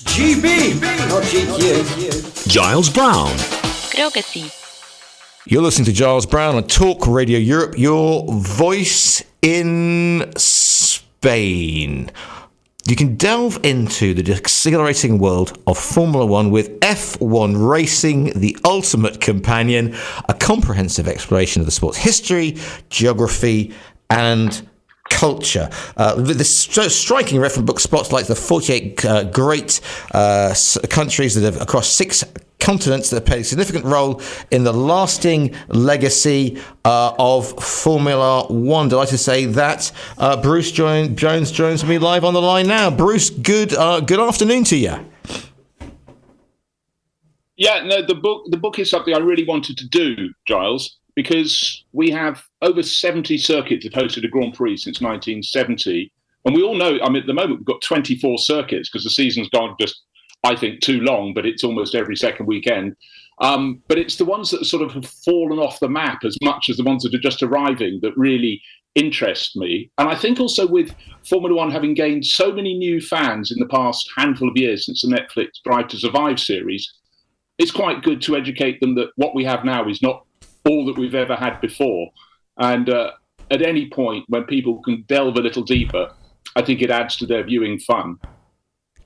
GB, not GQ. Giles Brown. Creo que sí. You're listening to Giles Brown on Talk Radio Europe, your voice in Spain. You can delve into the exhilarating world of Formula One with F1 Racing, the ultimate companion, a comprehensive exploration of the sport's history, geography, and culture. The striking reference book spotlights the 48 great countries that have across 6 continents that play a significant role in the lasting legacy of Formula One. Delighted to say that Bruce Jones joins me live on the line now. Bruce, good afternoon to you. Yeah, no, the book is something I really wanted to do, Giles, because we have over 70 circuits that have hosted a Grand Prix since 1970. And we all know, I mean, at the moment, we've got 24 circuits because the season's gone just, I think, too long, but it's almost every second weekend. But it's the ones that sort of have fallen off the map as much as the ones that are just arriving that really interest me. And I think also with Formula One having gained so many new fans in the past handful of years since the Netflix Drive to Survive series, it's quite good to educate them that what we have now is not all that we've ever had before. And at any point when people can delve a little deeper, I think it adds to their viewing fun.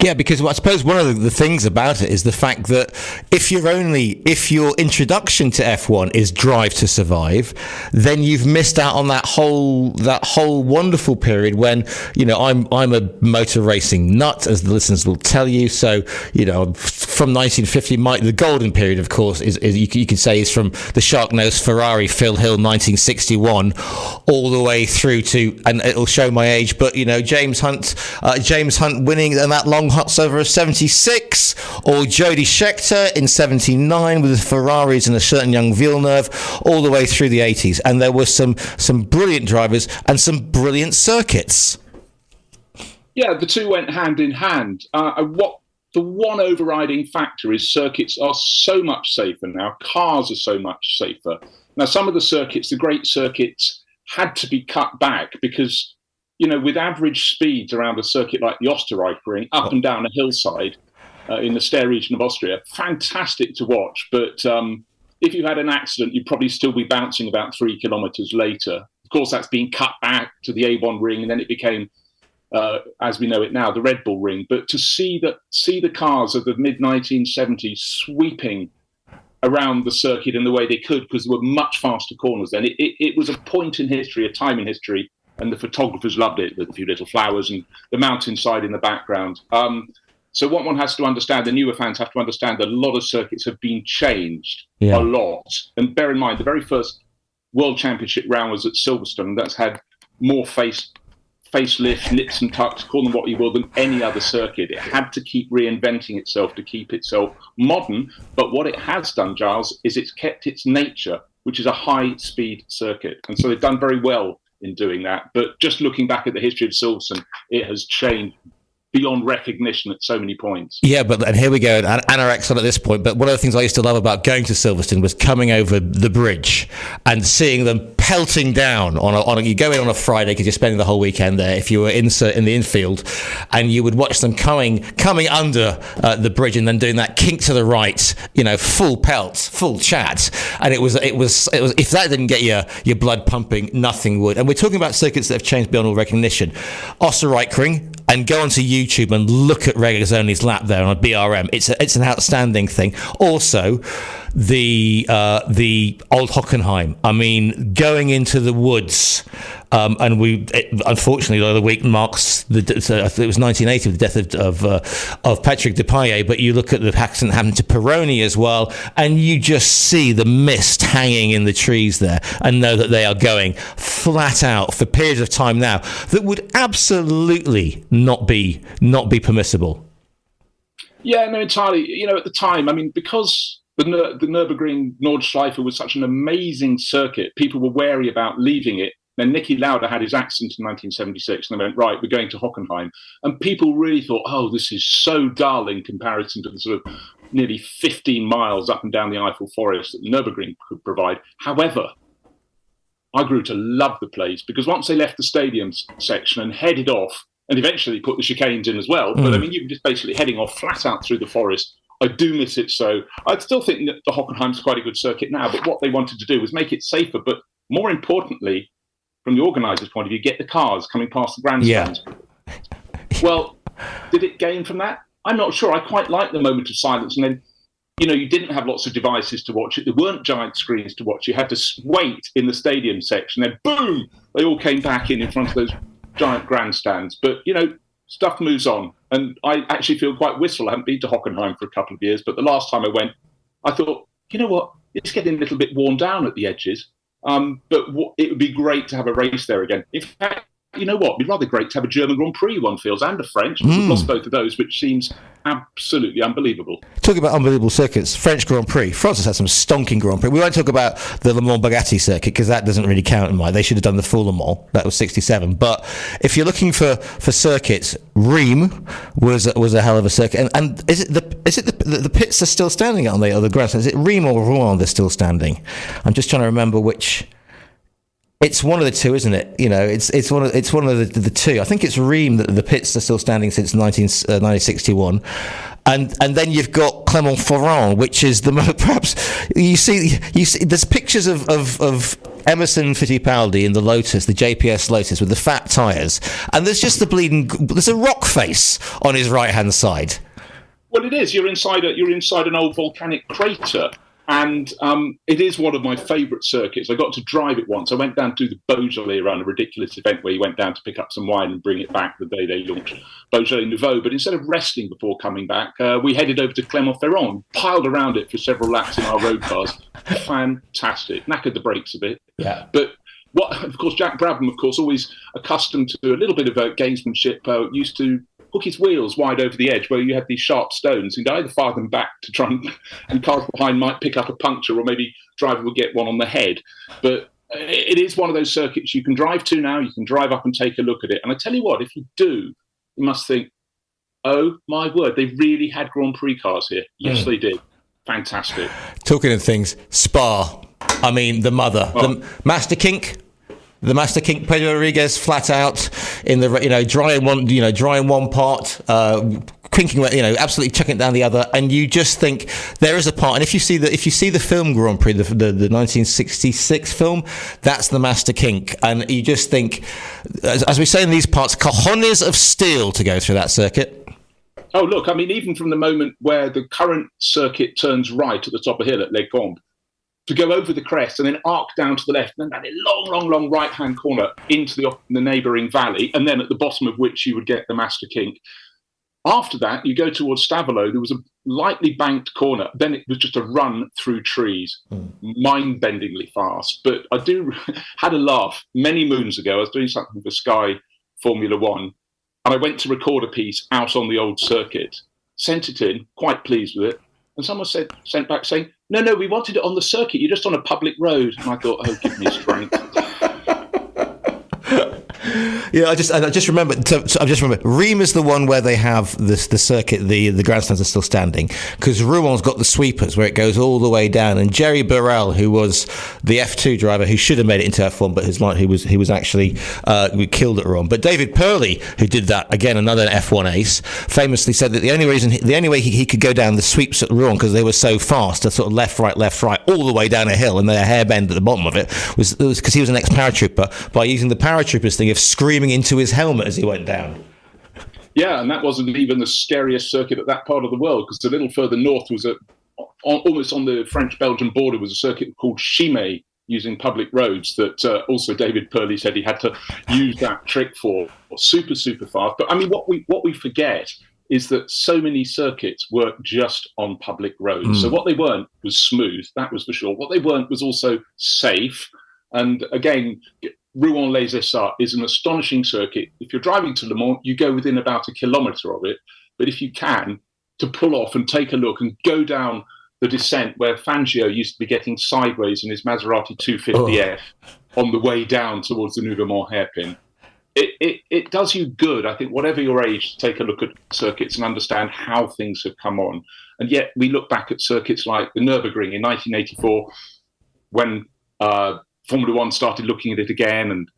Yeah, because I suppose one of the things about it is the fact that if your introduction to F1 is Drive to Survive, then you've missed out on that whole wonderful period when, you know, I'm a motor racing nut, as the listeners will tell you. So, you know, from 1950, the golden period, of course, is you could say is from the shark-nosed Ferrari Phil Hill 1961 all the way through to, and it'll show my age, but you know, James Hunt winning and that long hot over 76, or Jody Scheckter in 79 with the Ferraris and a certain young Villeneuve, all the way through the 80s. And there were some brilliant drivers and some brilliant circuits. Yeah, the two went hand in hand. What the one overriding factor is circuits are so much safer now. Cars are so much safer. Now, some of the circuits, the great circuits, had to be cut back because, you know, with average speeds around a circuit like the Österreich Ring, up and down a hillside in the Ster region of Austria, fantastic to watch. But if you had an accident, you'd probably still be bouncing about 3 kilometres later. Of course, that's been cut back to the A1 Ring, and then it became, as we know it now, the Red Bull Ring. But to see the cars of the mid-1970s sweeping around the circuit in the way they could, because there were much faster corners then, it was a point in history, a time in history. And the photographers loved it, with a few little flowers and the mountainside in the background. So what one has to understand, the newer fans have to understand that a lot of circuits have been changed a lot. And bear in mind, the very first World Championship round was at Silverstone. That's had more facelift, nips and tucks, call them what you will, than any other circuit. It had to keep reinventing itself to keep itself modern. But what it has done, Giles, is it's kept its nature, which is a high-speed circuit. And so they've done very well in doing that. But just looking back at the history of Silverstone, it has changed beyond recognition at so many points. Yeah, and here we go, anorexia at this point. But one of the things I used to love about going to Silverstone was coming over the bridge and seeing them pelting down you go in on a Friday because you're spending the whole weekend there if you were in the infield, and you would watch them coming under the bridge and then doing that kink to the right, you know, full pelt, full chat. And it was if that didn't get your blood pumping, nothing would. And we're talking about circuits that have changed beyond all recognition. Österreich Ring, and go onto YouTube and look at Regazzoni's lap there on a BRM. It's an outstanding thing. Also, the old Hockenheim. I mean, going into the woods, and unfortunately the other week marks I think it was 1980, the death of Patrick Depailler. But you look at the accident happened to Pironi as well, and you just see the mist hanging in the trees there, and know that they are going flat out for periods of time now that would absolutely not be permissible. Yeah, no, entirely. You know, at the time, I mean, because the Nürburgring Nordschleife was such an amazing circuit, people were wary about leaving it. Then Niki Lauda had his accident in 1976, and they went, right, we're going to Hockenheim. And people really thought, oh, this is so dull in comparison to the sort of nearly 15 miles up and down the Eiffel Forest that Nürburgring could provide. However, I grew to love the place because once they left the stadium section and headed off and eventually put the chicanes in as well. But I mean, you were just basically heading off flat out through the forest. I do miss it. So I still think that the Hockenheim's quite a good circuit now, but what they wanted to do was make it safer, but more importantly, from the organisers' point of view, get the cars coming past the grandstands. Yeah. Well, did it gain from that? I'm not sure. I quite like the moment of silence. And then, you didn't have lots of devices to watch it. There weren't giant screens to watch. You had to wait in the stadium section. Then, boom, they all came back in front of those giant grandstands. But, stuff moves on. And I actually feel quite wistful. I haven't been to Hockenheim for a couple of years. But the last time I went, I thought, you know what? It's getting a little bit worn down at the edges. But it would be great to have a race there again. In fact, you know what? It'd be rather great to have a German Grand Prix, one feels, and a French. We've lost both of those, which seems absolutely unbelievable. Talking about unbelievable circuits, French Grand Prix. France has had some stonking Grand Prix. We won't talk about the Le Mans Bugatti circuit because that doesn't really count in mine. They should have done the full Le Mans. That was 67. But if you're looking for circuits, Reims was a hell of a circuit. And is it the pits are still standing, aren't they, or the grandstands? Is it Reims or Rouen they're still standing? I'm just trying to remember which. It's one of the two, isn't it? It's one of the two. I think it's Reims that the pits are still standing since 1961, and then you've got Clermont-Ferrand, which is the you see. There's pictures of Emerson Fittipaldi in the Lotus, the JPS Lotus with the fat tyres, and there's just there's a rock face on his right hand side. Well, it is. You're inside an old volcanic crater. And it is one of my favourite circuits. I got to drive it once. I went down to the Beaujolais around a ridiculous event where you went down to pick up some wine and bring it back the day they launched Beaujolais Nouveau. But instead of resting before coming back, we headed over to Clermont-Ferrand, piled around it for several laps in our road cars. Fantastic. Knackered the brakes a bit. Yeah. But of course, Jack Brabham, of course, always accustomed to a little bit of gamesmanship, used to hook his wheels wide over the edge where you had these sharp stones. He'd either fire them back to try and cars behind might pick up a puncture, or maybe driver would get one on the head. But it is one of those circuits you can drive to now. You can drive up and take a look at it. And I tell you what, if you do, you must think, oh my word, they really had Grand Prix cars here. Yes, they did. Fantastic. Talking of things, Spa. I mean, the mother, the Master Kink. The Master Kink, Pedro Rodriguez, flat out in the drying one part, crinking, absolutely chucking it down the other, and you just think there is a part. And if you see the film Grand Prix, the 1966 film, that's the Master Kink, and you just think, as we say in these parts, cojones of steel to go through that circuit. Oh look, I mean, even from the moment where the current circuit turns right at the top of the hill at Les Combes, to go over the crest and then arc down to the left, and then that long right-hand corner into the neighbouring valley, and then at the bottom of which you would get the Master Kink. After that, you go towards Stavelot, there was a lightly banked corner, then it was just a run through trees, mind-bendingly fast. But I had a laugh many moons ago. I was doing something for Sky Formula One, and I went to record a piece out on the old circuit, sent it in, quite pleased with it, and someone sent back saying, no, we wanted it on the circuit. You're just on a public road. And I thought, oh, give me strength. Yeah, I just remember. Reims is the one where they have the circuit. The grandstands are still standing because Rouen the sweepers where it goes all the way down. And Jerry Burrell, who was the F2 driver who should have made it into F1, but he was actually killed at Rouen. But David Purley, who did that again, another F1 ace, famously said that the only way he could go down the sweeps at Rouen because they were so fast, a sort of left right all the way down a hill, and they're hair bend at the bottom of it was because he was an ex-paratrooper, by using the paratroopers thing of screaming into his helmet as he went down. Yeah, and that wasn't even the scariest circuit at that part of the world, because a little further north was almost on the French-Belgian border was a circuit called Chimay, using public roads that also David Purley said he had to use that trick for. Super fast. But I mean, what we forget is that so many circuits work just on public roads. So what they weren't was smooth, that was for sure. What they weren't was also safe. And again, Rouen-Les Essarts is an astonishing circuit. If you're driving to Le Mans, you go within about a kilometre of it. But if you can, to pull off and take a look and go down the descent where Fangio used to be getting sideways in his Maserati 250F on the way down towards the Nouveau hairpin, it does you good, I think, whatever your age, to take a look at circuits and understand how things have come on. And yet we look back at circuits like the Nürburgring in 1984 when Formula One started looking at it again, and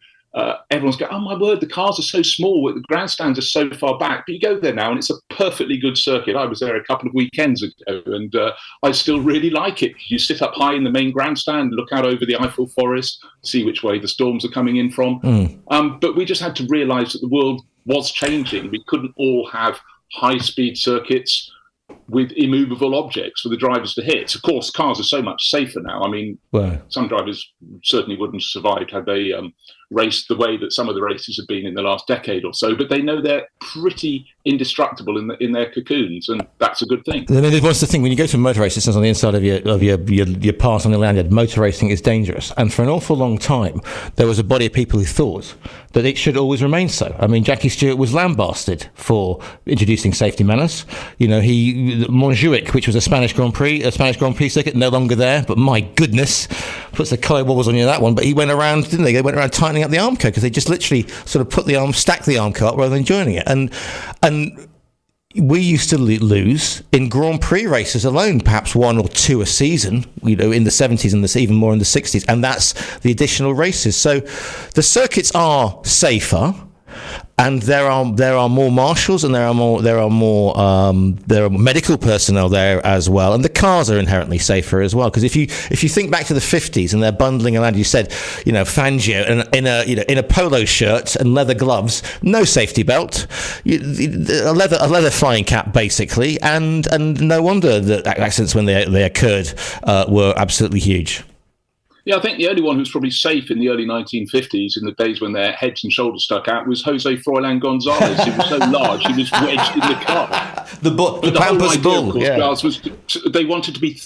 everyone's going, oh my word, the cars are so small, the grandstands are so far back. But you go there now and it's a perfectly good circuit. I was there a couple of weekends ago and I still really like it. You sit up high in the main grandstand, look out over the Eiffel Forest, see which way the storms are coming in from. But we just had to realise that the world was changing. We couldn't all have high-speed circuits with immovable objects for the drivers to hit. Of course, cars are so much safer now. I mean, some drivers certainly wouldn't have survived had they raced the way that some of the races have been in the last decade or so, but they know they're pretty indestructible in their cocoons, and that's a good thing. I mean, what's the thing, when you go to a motor race, it says on the inside of your pass on the lanyard, motor racing is dangerous. And for an awful long time, there was a body of people who thought that it should always remain so. I mean, Jackie Stewart was lambasted for introducing safety manners. Montjuic, which was a Spanish Grand Prix circuit, no longer there, but my goodness, puts the colour wobbles on you that one. But he went around, didn't they? They went around tightening up the armco because they just literally sort of stacked the armco up rather than joining it. And we used to lose in Grand Prix races alone, perhaps one or two a season, in the 70s and even more in the 60s, and that's the additional races. So the circuits are safer, and there are more marshals, and there are more medical personnel there as well, and the cars are inherently safer as well. Because if you think back to the 50s and they're bundling around, you said, Fangio in a polo shirt and leather gloves, no safety belt, a leather flying cap basically, and no wonder that accidents when they occurred were absolutely huge. Yeah, I think the only one who was probably safe in the early 1950s, in the days when their heads and shoulders stuck out, was Jose Froilan Gonzalez. He was so large, he was wedged in the car. The Pampas Bull, of course, was they wanted to be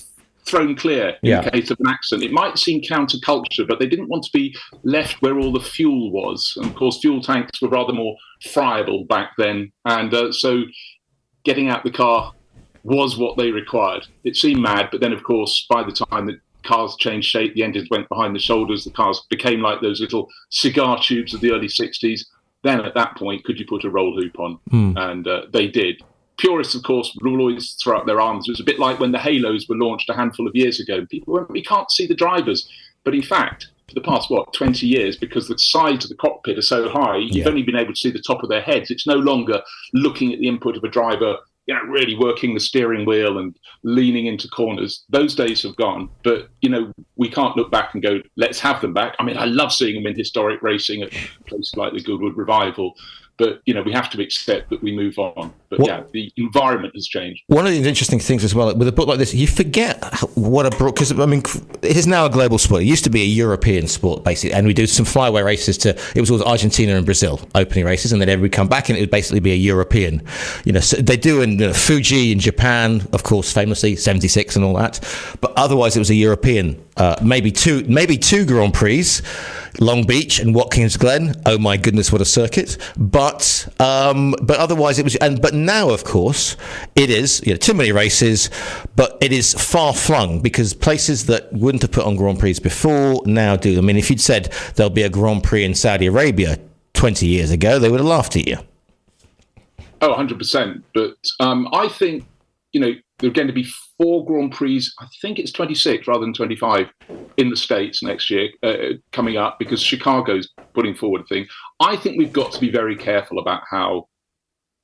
thrown clear in case of an accident. It might seem counterculture, but they didn't want to be left where all the fuel was. And of course, fuel tanks were rather more friable back then. And so getting out the car was what they required. It seemed mad, but then, of course, by the time that cars changed shape, the engines went behind the shoulders, the cars became like those little cigar tubes of the early 60s. Then at that point, could you put a roll hoop on? And they did. Purists, of course, will always throw up their arms. It was a bit like when the Halos were launched a handful of years ago. People went, we can't see the drivers. But in fact, for the past, 20 years, because the sides of the cockpit are so high, you've only been able to see the top of their heads. It's no longer looking at the input of a driver, really working the steering wheel and leaning into corners. Those days have gone, but, we can't look back and go, let's have them back. I mean, I love seeing them in historic racing at places like the Goodwood Revival, but, we have to accept that we move on. But the environment has changed. One of the interesting things as well, with a book like this, you forget what because, it is now a global sport. It used to be a European sport, basically, and we do some flyaway races it was always Argentina and Brazil, opening races, and then every come back and it would basically be a European. So they do in Fuji in Japan, of course, famously, 76 and all that. But otherwise it was a European, maybe two Grand Prix, Long Beach and Watkins Glen. Oh my goodness, what a circuit! But otherwise it was. But now, of course, it is too many races, but it is far flung because places that wouldn't have put on Grand Prix before now do. I mean, if you'd said there'll be a Grand Prix in Saudi Arabia 20 years ago, they would have laughed at you. Oh, 100%. But I think there are going to be 4 Grand Prix, I think it's 26 rather than 25 in the States next year coming up because Chicago's putting forward a thing. I think we've got to be very careful about how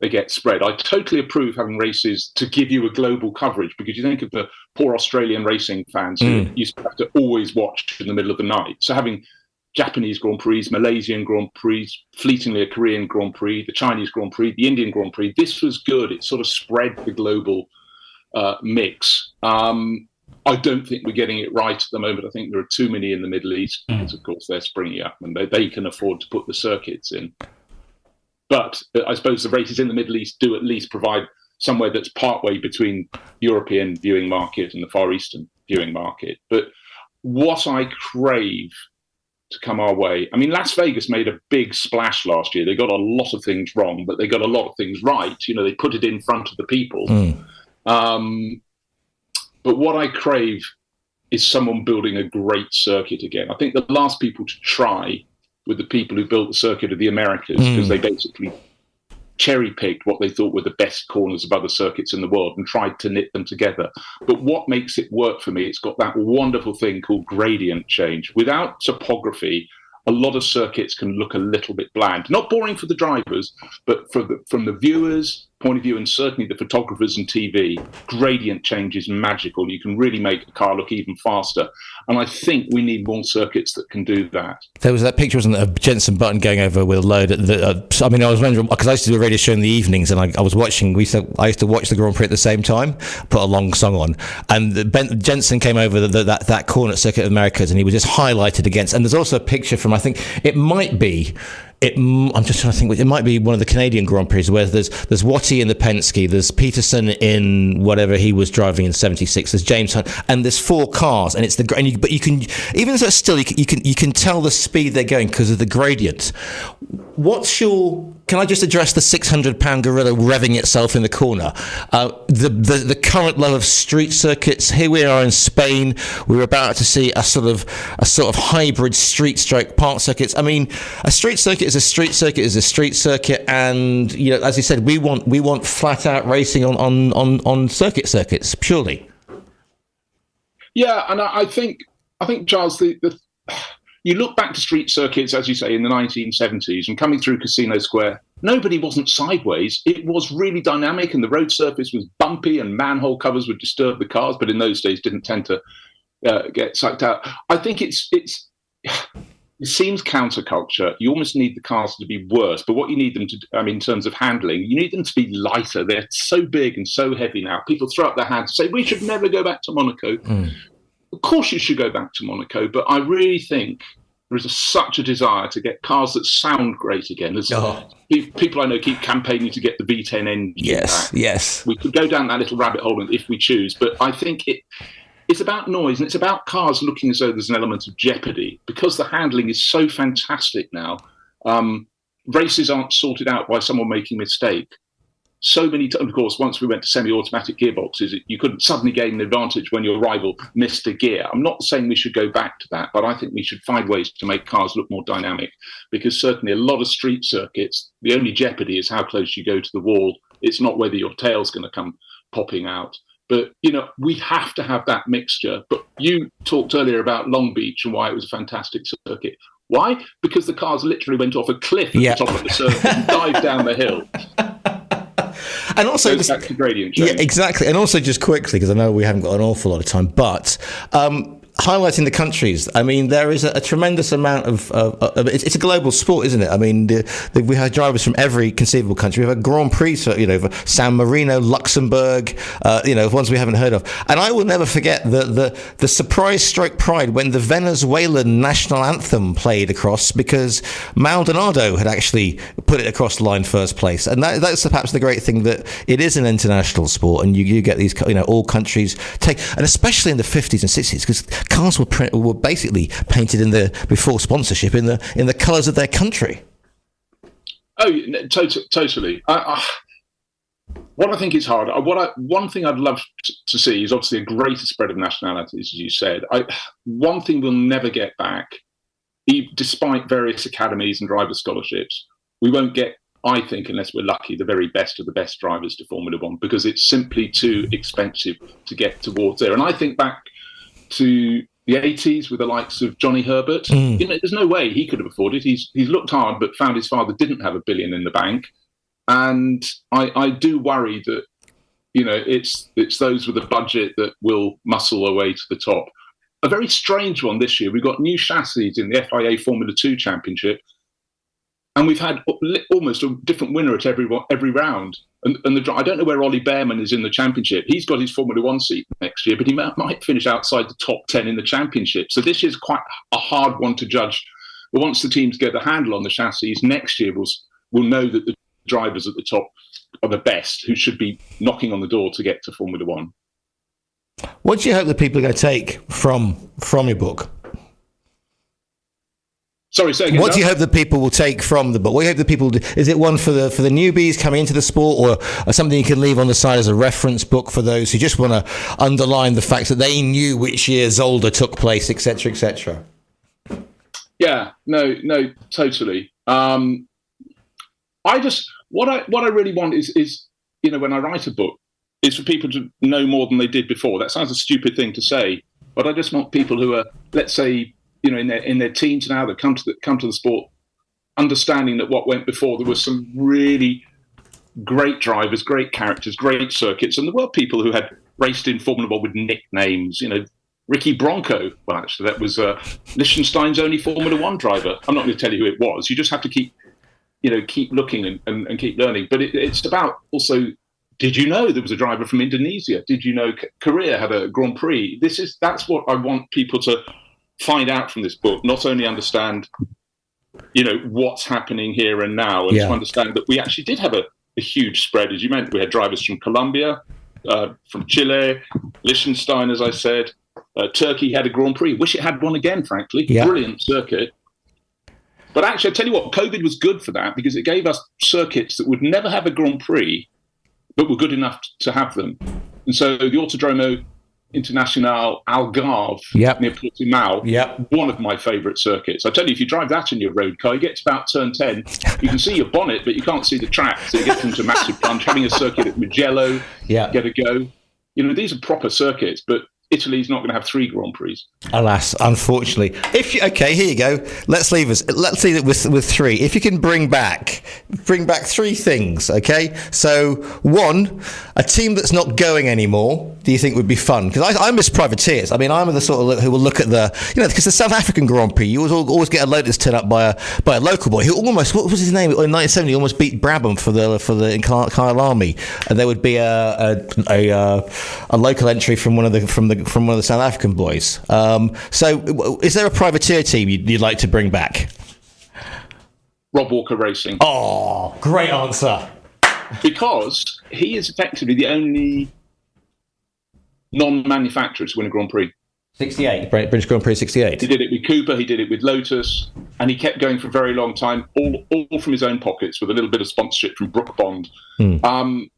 they get spread. I totally approve having races to give you a global coverage because you think of the poor Australian racing fans who used to have to always watch in the middle of the night. So having Japanese Grand Prix, Malaysian Grand Prix, fleetingly a Korean Grand Prix, the Chinese Grand Prix, the Indian Grand Prix, this was good. It sort of spread the global mix. I don't think we're getting it right at the moment. I think there are too many in the Middle East because, of course, they're springing up and they can afford to put the circuits in. But I suppose the races in the Middle East do at least provide somewhere that's partway between European viewing market and the Far Eastern viewing market. But what I crave to come our way, I mean, Las Vegas made a big splash last year. They got a lot of things wrong, but they got a lot of things right. They put it in front of the people. But what I crave is someone building a great circuit again. I think the last people to try with the people who built the circuit of the Americas, because they basically cherry-picked what they thought were the best corners of other circuits in the world and tried to knit them together. But what makes it work for me, it's got that wonderful thing called gradient change. Without topography, a lot of circuits can look a little bit bland. Not boring for the drivers, but from the viewers' point of view, and certainly the photographers and TV, gradient change is magical. You can really make a car look even faster. And I think we need more circuits that can do that. There was that picture, wasn't there, of Jenson Button going over with a load. I was wondering, because I used to do a radio show in the evenings, and I was watching. I used to watch the Grand Prix at the same time, put a long song on, and Jenson came over that corner at Circuit of Americas, and he was just highlighted against. And there's also a picture from, I think it might be. I'm just trying to think. It might be one of the Canadian Grand Prix where there's Watty in the Penske, there's Peterson in whatever he was driving in '76, there's James Hunt, and there's 4 cars, and it's but you can, even though still you can tell the speed they're going because of the gradient. Can I just address the 600-pound gorilla revving itself in the corner? The current love of street circuits. Here we are in Spain. We're about to see a sort of hybrid street stroke park circuits. I mean, a street circuit is a street circuit is a street circuit, and as you said, we want flat out racing on circuits purely. Yeah, and I think Giles, you look back to street circuits, as you say, in the 1970s, and coming through Casino Square, nobody wasn't sideways. It was really dynamic, and the road surface was bumpy, and manhole covers would disturb the cars, but in those days didn't tend to get sucked out. I think it seems counterculture. You almost need the cars to be worse, but what you need them to do, in terms of handling, you need them to be lighter. They're so big and so heavy now. People throw up their hands and say, we should never go back to Monaco. Of course you should go back to Monaco, but I really think there is such a desire to get cars that sound great again. People I know keep campaigning to get the V10 engine back. Yes. We could go down that little rabbit hole if we choose, but I think it's about noise, and it's about cars looking as though there's an element of jeopardy. Because the handling is so fantastic now, races aren't sorted out by someone making a mistake. So many times, of course, once we went to semi-automatic gearboxes, you couldn't suddenly gain an advantage when your rival missed a gear. I'm not saying we should go back to that, but I think we should find ways to make cars look more dynamic, because certainly a lot of street circuits, the only jeopardy is how close you go to the wall. It's not whether your tail's going to come popping out. But, we have to have that mixture. But you talked earlier about Long Beach and why it was a fantastic circuit. Why? Because the cars literally went off a cliff at the top of the circuit and dived down the hill. And also, back to gradient change. Yeah, exactly. And also, just quickly, because I know we haven't got an awful lot of time, but highlighting the countries. I mean, there is a tremendous amount of it's a global sport, isn't it? I mean, we have drivers from every conceivable country. We have a Grand Prix, San Marino, Luxembourg, ones we haven't heard of. And I will never forget the surprise stroke pride when the Venezuelan national anthem played across, because Maldonado had actually put it across the line first place. And that's perhaps the great thing, that it is an international sport, and you get these, all countries take, and especially in the 50s and 60s, because cars were basically painted before sponsorship in the colours of their country. Oh, totally. What I think is hard. One thing I'd love to see is obviously a greater spread of nationalities, as you said. One thing we'll never get back, despite various academies and driver scholarships, we won't get, I think, unless we're lucky, the very best of the best drivers to Formula One, because it's simply too expensive to get towards there. And I think back to the 80s with the likes of Johnny Herbert. There's no way he could have afforded it. He's looked hard, but found his father didn't have $1 billion in the bank. And I do worry that, it's those with a budget that will muscle their way to the top. A very strange one this year. We've got new chassis in the FIA Formula 2 Championship, and we've had almost a different winner at every round. And I don't know where Ollie Behrman is in the championship. He's got his Formula One seat next year, but he might finish outside the top 10 in the championship. So this year's quite a hard one to judge. But once the teams get a handle on the chassis, next year we'll know that the drivers at the top are the best, who should be knocking on the door to get to Formula One. What do you hope that people are going to take from your book? Sorry, say again. What do you hope that people will take from the book? What do you hope that people do? Is it one for the newbies coming into the sport, or something you can leave on the side as a reference book for those who just want to underline the fact that they knew which year Zolder took place, etc., etc.? Yeah, no, totally. What I really want is when I write a book, is for people to know more than they did before. That sounds a stupid thing to say, but I just want people who are, let's say, in their teens now, that come to the sport, understanding that what went before, there were some really great drivers, great characters, great circuits, and there were people who had raced in Formula One with nicknames. Ricky Bronco. Well, actually, that was Liechtenstein's only Formula One driver. I'm not going to tell you who it was. You just have to keep looking and keep learning. But it's about also, did you know there was a driver from Indonesia? Did you know Korea had a Grand Prix? That's what I want people to find out from this book. Not only understand, what's happening here and now, and to understand that we actually did have a huge spread, as you meant. We had drivers from Colombia, from Chile, Liechtenstein, as I said. Turkey had a Grand Prix. Wish it had one again, frankly. Yeah. Brilliant circuit. But actually, I tell you what, COVID was good for that, because it gave us circuits that would never have a Grand Prix, but were good enough to have them. And so the Autodromo Internacional Algarve near Portimao, one of my favourite circuits. I tell you, if you drive that in your road car, you get to about turn 10, you can see your bonnet, but you can't see the track. So you get into a massive plunge. Having a circuit at Mugello, get a go. These are proper circuits, but Italy's not going to have 3 Grand Prix. Alas, unfortunately. Okay, here you go. Let's leave it with 3. If you can bring back 3 things, okay? So, 1, a team that's not going anymore, do you think would be fun? Because I miss privateers. I mean, I'm the sort of who will look at because the South African Grand Prix, you always get a Lotus turn up by a local boy who almost, what was his name? In 1970, almost beat Brabham for the Kyalami. And there would be a local entry from one of the South African boys. So, is there a privateer team you'd like to bring back? Rob Walker Racing. Oh, great answer. Because he is effectively the only non-manufacturer to win a Grand Prix. 68. British Grand Prix 68. He did it with Cooper, he did it with Lotus, and he kept going for a very long time, all from his own pockets, with a little bit of sponsorship from Brook Bond. I'd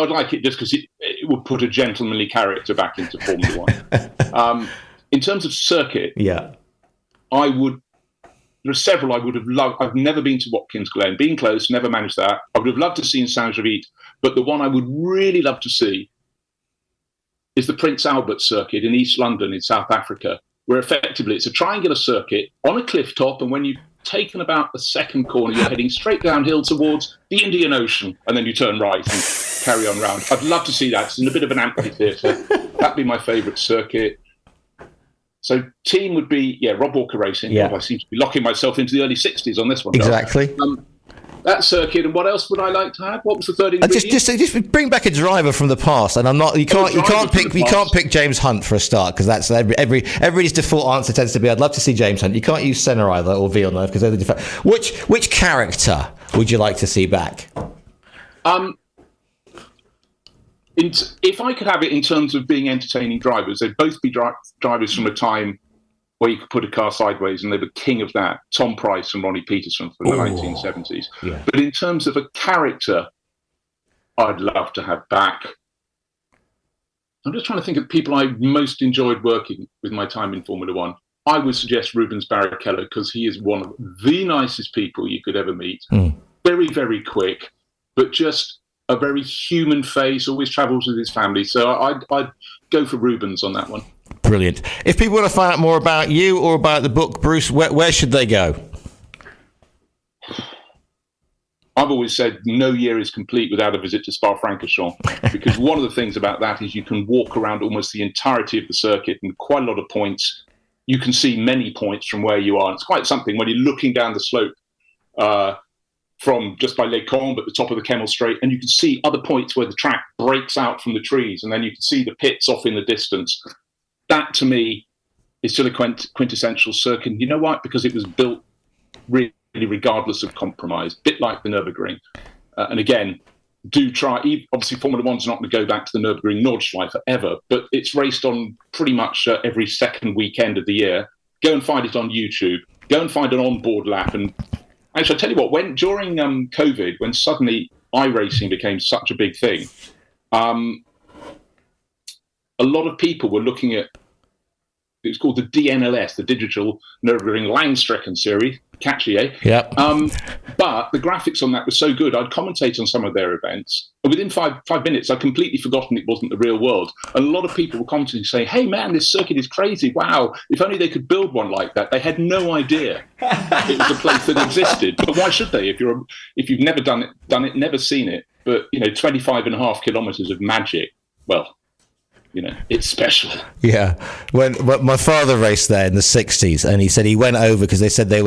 like it just because it would put a gentlemanly character back into Formula One. In terms of circuit, there are several I would have loved. I've never been to Watkins Glen. Been close, never managed that. I would have loved to see in Saint-Gervais, but the one I would really love to see is the Prince Albert circuit in East London in South Africa, where effectively it's a triangular circuit on a cliff top, and when you've taken about the second corner, you're heading straight downhill towards the Indian Ocean, and then you turn right and carry on round. I'd love to see that. It's in a bit of an amphitheatre. That'd be my favourite circuit. So team would be, Rob Walker Racing. Yeah. I seem to be locking myself into the early 60s on this one. Exactly. That circuit, and what else would I like to have? What was the third ingredient? Just bring back a driver from the past, and you can't pick James Hunt for a start, because that's everybody's default answer tends to be I'd love to see James Hunt. You can't use Senna either or Villeneuve, because they're the default. Which character would you like to see back? If I could have it in terms of being entertaining drivers, they'd both be drivers from a time where you could put a car sideways, and they were king of that. Tom Price and Ronnie Peterson from the 1970s. Yeah. But in terms of a character, I'd love to have back. I'm just trying to think of people I most enjoyed working with my time in Formula One. I would suggest Rubens Barrichello, because he is one of the nicest people you could ever meet. Very, very quick, but just a very human face, always travels with his family. So I'd go for Rubens on that one. Brilliant. If people want to find out more about you or about the book, Bruce, where should they go? I've always said no year is complete without a visit to Spa-Francorchamps, because one of the things about that is you can walk around almost the entirety of the circuit and quite a lot of points. You can see many points from where you are. It's quite something when you're looking down the slope from just by Les Combes at the top of the Kemmel Straight, and you can see other points where the track breaks out from the trees, and then you can see the pits off in the distance. That, to me, is still a quintessential circuit. You know why? Because it was built really regardless of compromise, a bit like the Nürburgring. And again, do try. Obviously, Formula One's not going to go back to the Nürburgring Nordschleife forever, but it's raced on pretty much every second weekend of the year. Go and find it on YouTube. Go and find an onboard lap. And actually, I tell you what, during COVID, when suddenly iRacing became such a big thing, a lot of people were looking at, it's called the DNLS, the Digital Nürburgring Langstrecken Series. Catchy, eh? Yep. But the graphics on that were so good. I'd commentate on some of their events, and within five minutes, I'd completely forgotten it wasn't the real world. And a lot of people were commenting, saying, "Hey, man, this circuit is crazy! Wow! If only they could build one like that." They had no idea it was a place that existed. But why should they? If you've never done it, never seen it. But 25.5 kilometers of magic. Well, it's special. Yeah. When my father raced there in the 60s, and he said he went over because they said they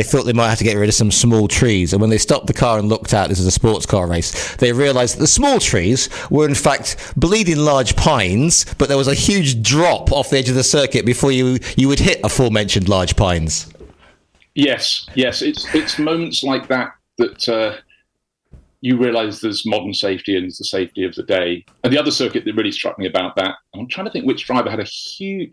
thought they might have to get rid of some small trees. And when they stopped the car and looked out, this is a sports car race, they realised that the small trees were in fact bleeding large pines, but there was a huge drop off the edge of the circuit before you would hit aforementioned large pines. Yes. It's moments like that you realise there's modern safety and there's the safety of the day. And the other circuit that really struck me about that, I'm trying to think which driver had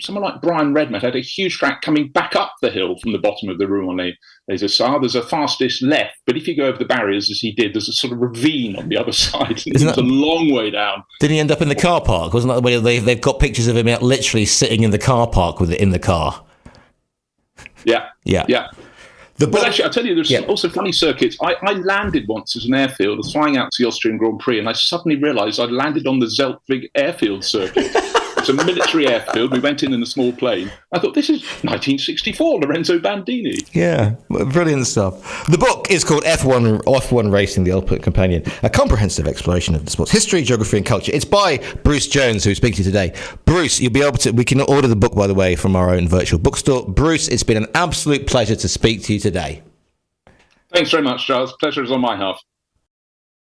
someone like Brian Redmond had a huge track coming back up the hill from the bottom of the Rouen Les Essarts. There's a fastest left, but if you go over the barriers as he did, there's a sort of ravine on the other side. It's a long way down. Did he end up in the car park? Wasn't that the way they've got pictures of him literally sitting in the car park with it in the car? Yeah. But actually, I'll tell you, there's also funny circuits. I landed once at an airfield. I was flying out to the Austrian Grand Prix, and I suddenly realised I'd landed on the Zeltwig airfield circuit. It's a military airfield. We went in a small plane. I thought, this is 1964, Lorenzo Bandini. Yeah, brilliant stuff. The book is called F1 Racing, The Ultimate Companion, a comprehensive exploration of the sport's history, geography and culture. It's by Bruce Jones, who's speaking to you today. Bruce, we can order the book, by the way, from our own virtual bookstore. Bruce, it's been an absolute pleasure to speak to you today. Thanks very much, Giles. Pleasure is on my half.